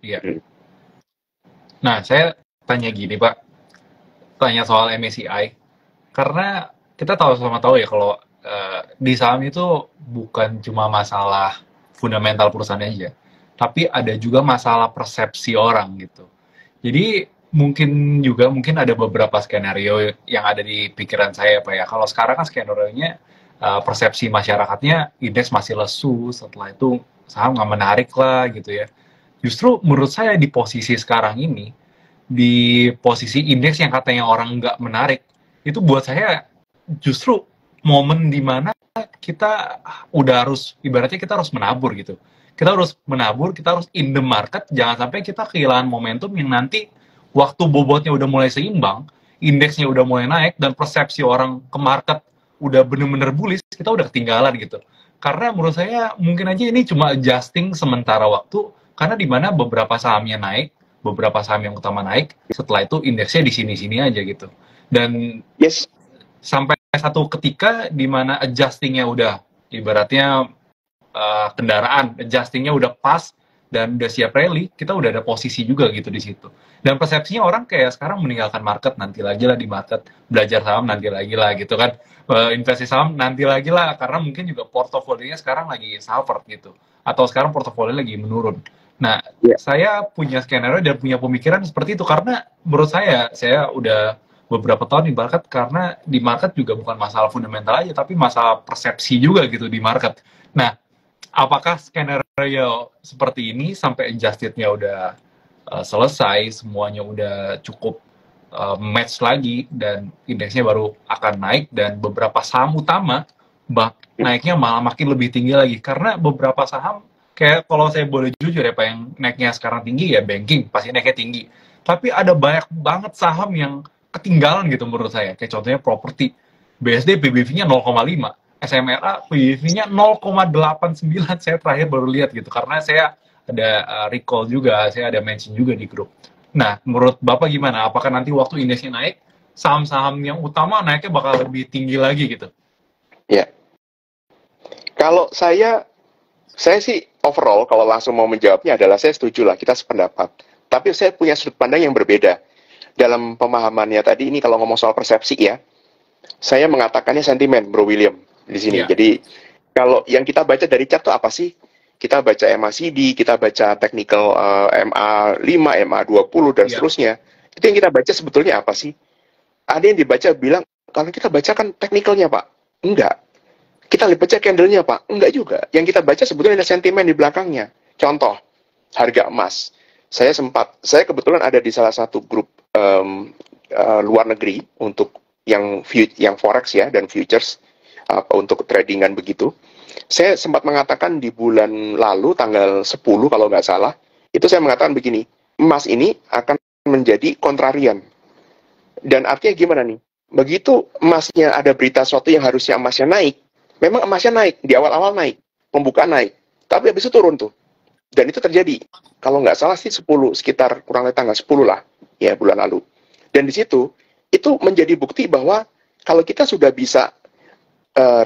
Iya. Nah, saya tanya gini, Pak. Tanya soal MSCI. Karena kita tahu sama tahu ya kalau di saham itu bukan cuma masalah fundamental perusahaannya aja, tapi ada juga masalah persepsi orang gitu. Jadi mungkin ada beberapa skenario yang ada di pikiran saya Pak ya. Kalau sekarang kan skenario-nya persepsi masyarakatnya indeks masih lesu, setelah itu saham nggak menarik lah gitu ya. Justru menurut saya di posisi sekarang ini, di posisi indeks yang katanya orang nggak menarik, itu buat saya justru momen dimana kita udah harus, ibaratnya kita harus menabur gitu. Kita harus menabur, kita harus in the market, jangan sampai kita kehilangan momentum yang nanti waktu bobotnya udah mulai seimbang, indeksnya udah mulai naik, dan persepsi orang ke market udah bener-bener bullish, kita udah ketinggalan gitu. Karena menurut saya mungkin aja ini cuma adjusting sementara waktu, karena dimana beberapa sahamnya naik, beberapa saham yang utama naik, setelah itu indeksnya di sini-sini aja gitu. Dan Yes. sampai satu ketika di mana adjustingnya udah, ibaratnya kendaraan, adjustingnya udah pas dan udah siap rally, kita udah ada posisi juga gitu di situ. Dan persepsinya orang kayak sekarang meninggalkan market, nanti lagi lah di market, belajar saham nanti lagi lah gitu kan, investasi saham nanti lagi lah, karena mungkin juga portofolionya sekarang lagi suffer gitu, atau sekarang portofolio lagi menurun. Nah, Ya. saya punya skenario dan punya pemikiran seperti itu karena menurut saya udah beberapa tahun di market, karena di market juga bukan masalah fundamental aja, tapi masalah persepsi juga gitu di market. Nah, apakah skenario seperti ini sampai adjustednya udah selesai, semuanya udah cukup match lagi, dan indeksnya baru akan naik, dan beberapa saham utama naiknya malah makin lebih tinggi lagi, karena beberapa saham, kayak kalau saya boleh jujur ya Pak, yang naiknya sekarang tinggi ya banking, pasti naiknya tinggi. Tapi ada banyak banget saham yang ketinggalan gitu menurut saya, kayak contohnya properti. BSD PBV-nya 0,5, SMRA PBV-nya 0,89, saya terakhir baru lihat gitu, karena saya ada recall juga, saya ada mention juga di grup. Nah, menurut Bapak gimana? Apakah nanti waktu indeksnya naik, saham-saham yang utama naiknya bakal lebih tinggi lagi gitu? Ya. Kalau saya sih overall kalau langsung mau menjawabnya adalah saya setuju lah, kita sependapat. Tapi saya punya sudut pandang yang berbeda. Dalam pemahamannya tadi, ini kalau ngomong soal persepsi ya, saya mengatakannya sentimen, Bro William, di sini. Iya, Jadi, kalau yang kita baca dari chart itu apa sih? Kita baca MACD, kita baca technical MA5, MA20, dan iya, seterusnya. Itu yang kita baca sebetulnya apa sih? Ada yang dibaca bilang, kalau kita baca kan technicalnya, Pak. Enggak. Kita baca candle-nya, Pak. Enggak juga. Yang kita baca sebetulnya ada sentimen di belakangnya. Contoh, harga emas. Saya kebetulan ada di salah satu grup luar negeri untuk yang forex ya dan futures untuk tradingan begitu. Saya sempat mengatakan di bulan lalu tanggal 10 kalau nggak salah, itu saya mengatakan begini, emas ini akan menjadi kontrarian. Dan artinya gimana nih? Begitu emasnya ada berita suatu yang harusnya emasnya naik, memang emasnya naik, di awal-awal naik, pembukaan naik, tapi habis itu turun tuh. Dan itu terjadi, kalau nggak salah sih 10, sekitar kurang lebih tanggal 10 lah, ya bulan lalu. Dan di situ, itu menjadi bukti bahwa kalau kita sudah bisa,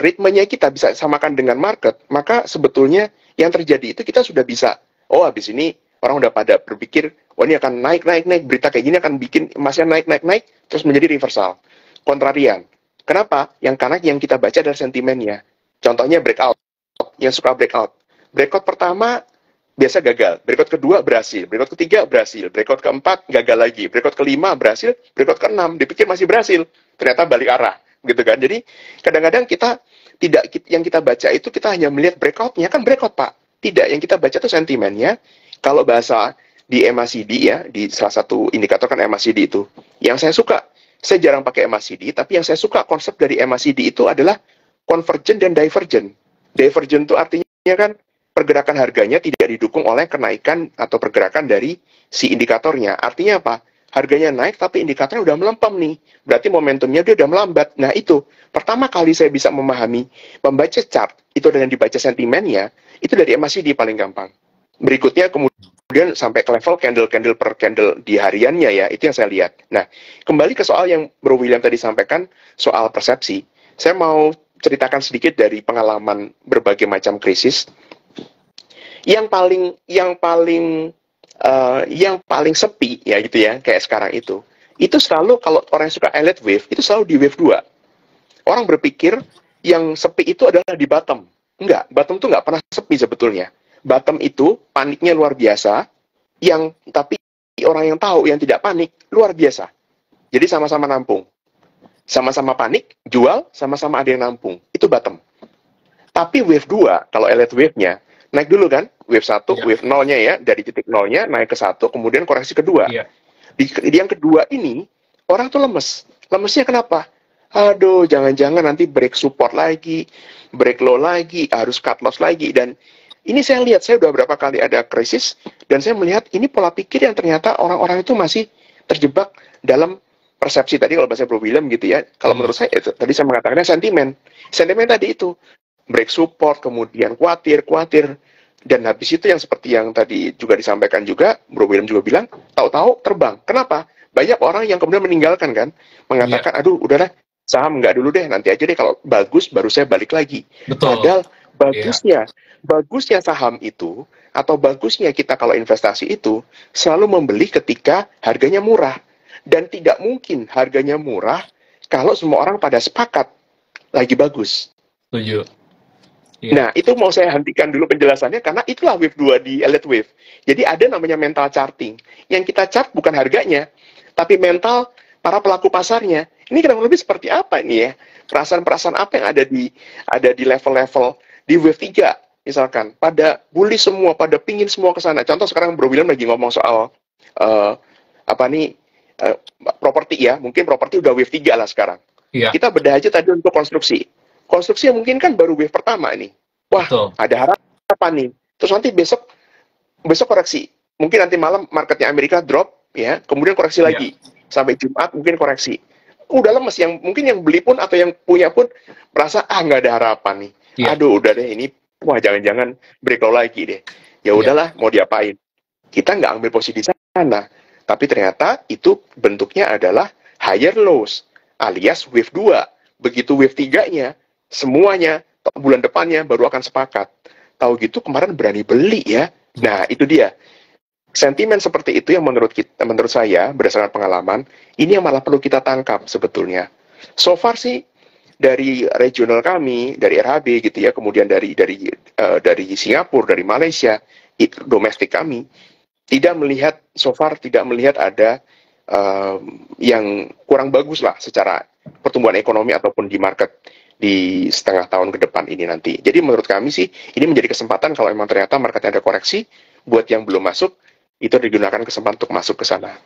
ritmenya kita bisa samakan dengan market, maka sebetulnya yang terjadi itu kita sudah bisa, oh habis ini orang udah pada berpikir, oh ini akan naik, berita kayak gini akan bikin emasnya naik, terus menjadi reversal, kontrarian. Kenapa? Karena yang kita baca adalah sentimennya. Contohnya breakout, yang suka breakout. Breakout pertama biasa gagal, breakout kedua berhasil, breakout ketiga berhasil, breakout keempat gagal lagi, breakout kelima berhasil, breakout keenam dipikir masih berhasil, ternyata balik arah, gitu kan. Jadi kadang-kadang kita tidak, yang kita baca itu kita hanya melihat breakoutnya, kan breakout Pak. Tidak, yang kita baca itu sentimennya. Kalau bahasa di MACD ya, di salah satu indikator kan MACD itu. Yang saya suka, saya jarang pakai MACD, tapi yang saya suka konsep dari MACD itu adalah convergent dan divergent. Divergent itu artinya kan pergerakan harganya tidak didukung oleh kenaikan atau pergerakan dari si indikatornya. Artinya apa? Harganya naik tapi indikatornya udah melempem nih. Berarti momentumnya dia udah melambat. Nah itu, pertama kali saya bisa membaca chart, itu dengan dibaca sentimennya, itu dari MACD paling gampang. Berikutnya kemudian sampai ke level candle per candle di hariannya ya, itu yang saya lihat. Nah, kembali ke soal yang Bro William tadi sampaikan, soal persepsi. Saya mau ceritakan sedikit dari pengalaman berbagai macam krisis. Yang paling yang paling sepi ya gitu ya, kayak sekarang itu selalu kalau orang yang suka elite wave, itu selalu di wave 2. Orang berpikir yang sepi itu adalah di bottom. Enggak, bottom tuh nggak pernah sepi sebetulnya. Bottom itu paniknya luar biasa, tapi orang yang tahu, yang tidak panik, luar biasa. Jadi sama-sama nampung. Sama-sama panik, jual, sama-sama ada yang nampung. Itu bottom. Tapi wave 2, kalau elite wave-nya, naik dulu kan, wave 1, wave 0-nya ya, dari titik 0-nya naik ke 1, kemudian koreksi kedua. Di yang kedua ini, orang tuh lemes. Lemesnya kenapa? Aduh, jangan-jangan nanti break support lagi, break low lagi, harus cut loss lagi. Dan ini saya lihat, saya udah berapa kali ada krisis, dan saya melihat ini pola pikir yang ternyata orang-orang itu masih terjebak dalam persepsi tadi, kalau bahasa Bro William gitu ya. Kalau menurut saya, tadi saya mengatakannya sentimen. Sentimen tadi itu, break support, kemudian khawatir, dan habis itu yang seperti yang tadi juga disampaikan juga, Bro William juga bilang, tahu-tahu terbang. Kenapa? Banyak orang yang kemudian meninggalkan kan, mengatakan, aduh udahlah, saham nggak dulu deh, nanti aja deh, kalau bagus baru saya balik lagi. Betul. Padahal bagusnya saham itu, atau bagusnya kita kalau investasi itu, selalu membeli ketika harganya murah. Dan tidak mungkin harganya murah kalau semua orang pada sepakat lagi bagus. Setuju. Nah, itu mau saya hentikan dulu penjelasannya, karena itulah wave 2 di elite wave. Jadi ada namanya mental charting. Yang kita chart bukan harganya, tapi mental para pelaku pasarnya. Ini kurang lebih seperti apa ini ya? Perasaan-perasaan apa yang ada di level-level di wave 3 misalkan. Pada bullish semua, pada pingin semua ke sana. Contoh sekarang Bro William lagi ngomong soal properti ya. Mungkin properti udah wave 3 lah sekarang. Iya. Kita bedah aja tadi untuk konstruksi. Konstruksi yang mungkin kan baru wave pertama ini. Wah, betul, ada harapan nih. Terus nanti besok koreksi. Mungkin nanti malam marketnya Amerika drop ya, kemudian koreksi lagi. Sampai Jumat mungkin koreksi. Udah lemes, mungkin yang beli pun atau yang punya pun merasa nggak ada harapan nih. Aduh, udah deh ini, wah jangan-jangan break low lagi deh. Ya udahlah, mau diapain? Kita nggak ambil posisi di sana. Tapi ternyata itu bentuknya adalah higher lows alias wave 2. Begitu wave 3-nya, semuanya bulan depannya baru akan sepakat. Tahu gitu kemarin berani beli ya. Nah, itu dia. Sentimen seperti itu yang menurut saya berdasarkan pengalaman, ini yang malah perlu kita tangkap sebetulnya. So far sih dari regional kami, dari RHB gitu ya, kemudian dari Singapura, dari Malaysia, domestik kami tidak melihat ada yang kurang bagus lah secara pertumbuhan ekonomi ataupun di market di setengah tahun ke depan ini nanti. Jadi menurut kami sih ini menjadi kesempatan kalau memang ternyata marketnya ada koreksi, buat yang belum masuk itu digunakan kesempatan untuk masuk ke sana.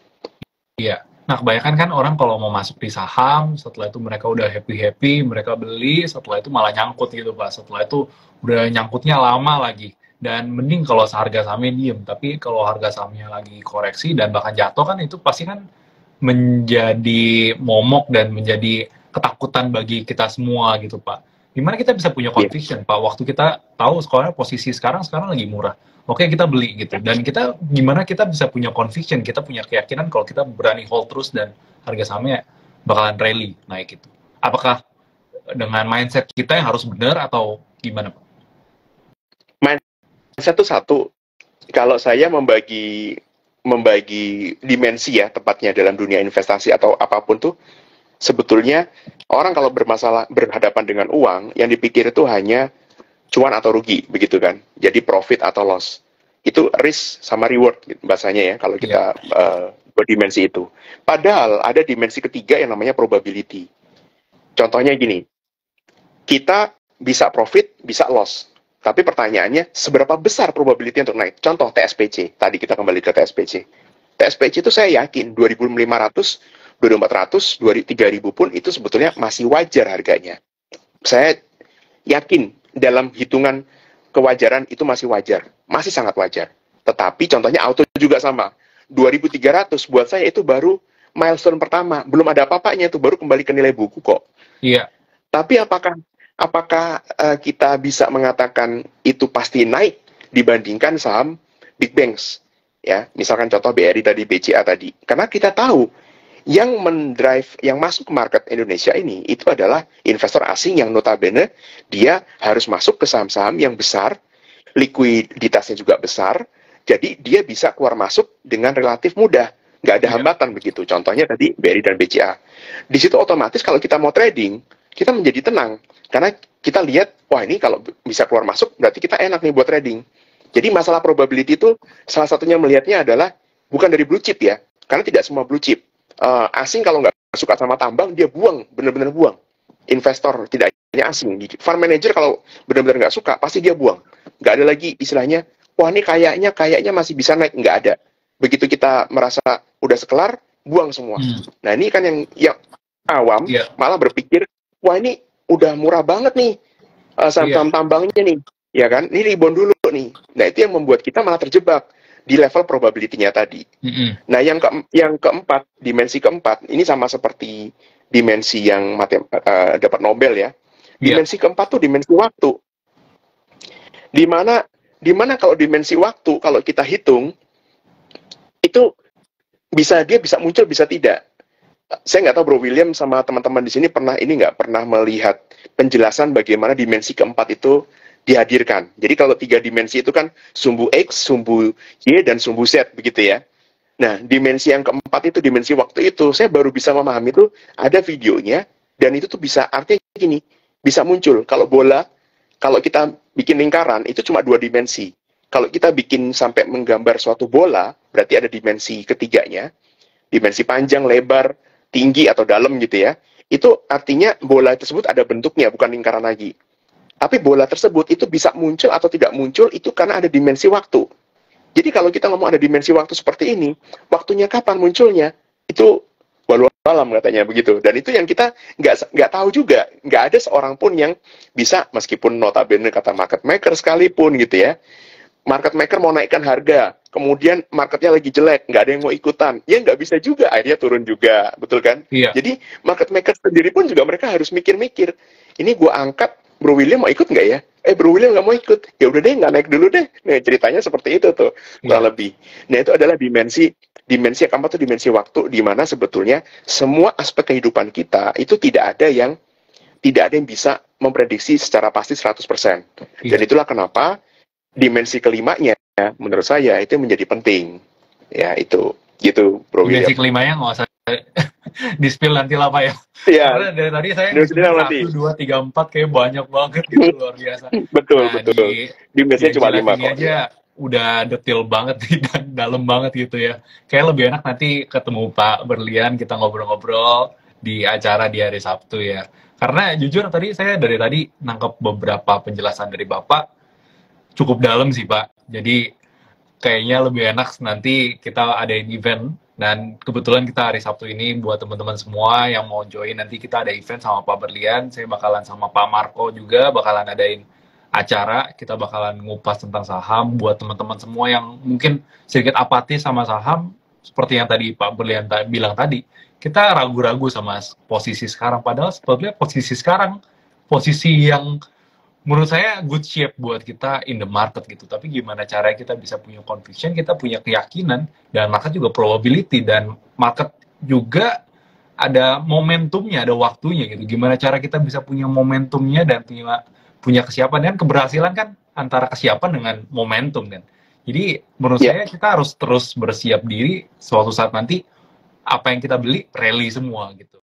Iya. Nah, kebanyakan kan orang kalau mau masuk di saham, setelah itu mereka udah happy-happy, mereka beli, setelah itu malah nyangkut gitu, Pak. Setelah itu udah nyangkutnya lama lagi. Dan mending kalau harga sahamnya diem, tapi kalau harga sahamnya lagi koreksi dan bahkan jatuh kan, itu pasti kan menjadi momok dan menjadi ketakutan bagi kita semua gitu, Pak. Gimana kita bisa punya conviction, Pak, waktu kita tahu sekarang posisi sekarang lagi murah. Oke, kita beli gitu. Dan gimana kita bisa punya conviction, kita punya keyakinan kalau kita berani hold terus dan harga sahamnya bakalan rally naik gitu. Apakah dengan mindset kita yang harus benar atau gimana, Pak? Mindset itu satu. Kalau saya membagi dimensi ya, tepatnya dalam dunia investasi atau apapun tuh, sebetulnya orang kalau berhadapan dengan uang, yang dipikir itu hanya cuan atau rugi, begitu kan? Jadi profit atau loss. Itu risk sama reward bahasanya ya, kalau kita berdimensi itu. Padahal ada dimensi ketiga yang namanya probability. Contohnya gini, kita bisa profit, bisa loss. Tapi pertanyaannya, seberapa besar probability untuk naik? Contoh TSPC, tadi kita kembali ke TSPC. TSPC itu saya yakin 2.500, 2.400, 3.000 pun itu sebetulnya masih wajar harganya. Saya yakin dalam hitungan kewajaran itu masih wajar, masih sangat wajar. Tetapi contohnya auto juga sama, 2.300 buat saya itu baru milestone pertama, belum ada apa-apanya, itu baru kembali ke nilai buku kok. Iya. Tapi apakah kita bisa mengatakan itu pasti naik dibandingkan saham big banks? Ya, misalkan contoh BRI tadi, BCA tadi. Karena kita tahu yang mendrive, yang masuk ke market Indonesia ini, itu adalah investor asing yang notabene dia harus masuk ke saham-saham yang besar, likuiditasnya juga besar, Jadi dia bisa keluar masuk dengan relatif mudah, nggak ada hambatan begitu. Contohnya tadi BRI dan BCA. Di situ otomatis kalau kita mau trading, kita menjadi tenang karena kita lihat, wah ini kalau bisa keluar masuk berarti kita enak nih buat trading. Jadi masalah probability itu salah satunya melihatnya adalah bukan dari blue chip ya, karena tidak semua blue chip. Asing kalau nggak suka sama tambang, dia buang, benar-benar buang. Investor tidak hanya asing. Fund manager kalau benar-benar nggak suka, pasti dia buang. Nggak ada lagi istilahnya, wah ini kayaknya masih bisa naik, nggak ada. Begitu kita merasa udah sekelar, buang semua. Nah ini kan yang awam malah berpikir, wah ini udah murah banget nih saham tambangnya nih, ya kan? Ini rebound dulu nih. Nah itu yang membuat kita malah terjebak di level probability-nya tadi. Nah yang keempat, dimensi keempat, ini sama seperti dimensi yang dapat Nobel ya. Dimensi keempat tuh dimensi waktu. Dimana kalau dimensi waktu, kalau kita hitung, itu dia bisa muncul, bisa tidak. Saya nggak tahu Bro William sama teman-teman di sini pernah melihat penjelasan bagaimana dimensi keempat itu dihadirkan. Jadi kalau 3 dimensi itu kan sumbu X, sumbu Y, dan sumbu Z begitu ya. Nah, dimensi yang keempat itu, dimensi waktu itu, saya baru bisa memahami itu ada videonya, dan itu tuh bisa, artinya gini, bisa muncul. Kalau bola, kalau kita bikin lingkaran, itu cuma 2 dimensi. Kalau kita bikin sampai menggambar suatu bola, berarti ada dimensi ketiganya, dimensi panjang, lebar, tinggi, atau dalam gitu ya. Itu artinya bola tersebut ada bentuknya, bukan lingkaran lagi. Tapi bola tersebut itu bisa muncul atau tidak muncul, itu karena ada dimensi waktu. Jadi kalau kita ngomong ada dimensi waktu seperti ini, waktunya kapan munculnya, itu walau alam katanya begitu. Dan itu yang kita nggak tahu juga. Nggak ada seorang pun yang bisa, meskipun notabene kata market maker sekalipun gitu ya, market maker mau naikkan harga, kemudian marketnya lagi jelek, nggak ada yang mau ikutan, ya nggak bisa juga, akhirnya turun juga, betul kan? Jadi market maker sendiri pun juga mereka harus mikir-mikir, ini gue angkat, Bro William mau ikut nggak ya? Bro William nggak mau ikut, ya udah deh nggak naik dulu deh. Nah ceritanya seperti itu tuh, kurang lebih. Nah itu adalah dimensi yang keempat tuh dimensi waktu, di mana sebetulnya semua aspek kehidupan kita itu tidak ada yang bisa memprediksi secara pasti 100%. Dan itulah kenapa dimensi kelimanya menurut saya itu menjadi penting ya, itu gitu Bro William. Dimensi kelimanya nggak usah di-spill nanti lah Pak ya. Karena dari tadi saya 1, 2, 3, 4 kayak banyak banget gitu, luar biasa. Betul. Dimensinya cuma 5 kok. Aja udah detail banget dan dalam banget gitu ya. Kayak lebih enak nanti ketemu Pak Berlian, kita ngobrol-ngobrol di acara di hari Sabtu ya. Karena jujur saya dari tadi nangkep beberapa penjelasan dari Bapak cukup dalam sih Pak. Jadi kayaknya lebih enak nanti kita adain event, dan kebetulan kita hari Sabtu ini buat teman-teman semua yang mau join, nanti kita ada event sama Pak Berlian, saya bakalan sama Pak Marco juga bakalan adain acara, kita bakalan ngupas tentang saham buat teman-teman semua yang mungkin sedikit apatis sama saham, seperti yang tadi Pak Berlian bilang tadi, kita ragu-ragu sama posisi sekarang, padahal sebetulnya posisi sekarang, posisi yang menurut saya good shape buat kita in the market gitu. Tapi gimana caranya kita bisa punya conviction, kita punya keyakinan, dan market juga probability, dan market juga ada momentumnya, ada waktunya gitu. Gimana cara kita bisa punya momentumnya dan punya kesiapan, dan keberhasilan kan antara kesiapan dengan momentum kan. Jadi menurut saya kita harus terus bersiap diri suatu saat nanti apa yang kita beli rally semua gitu.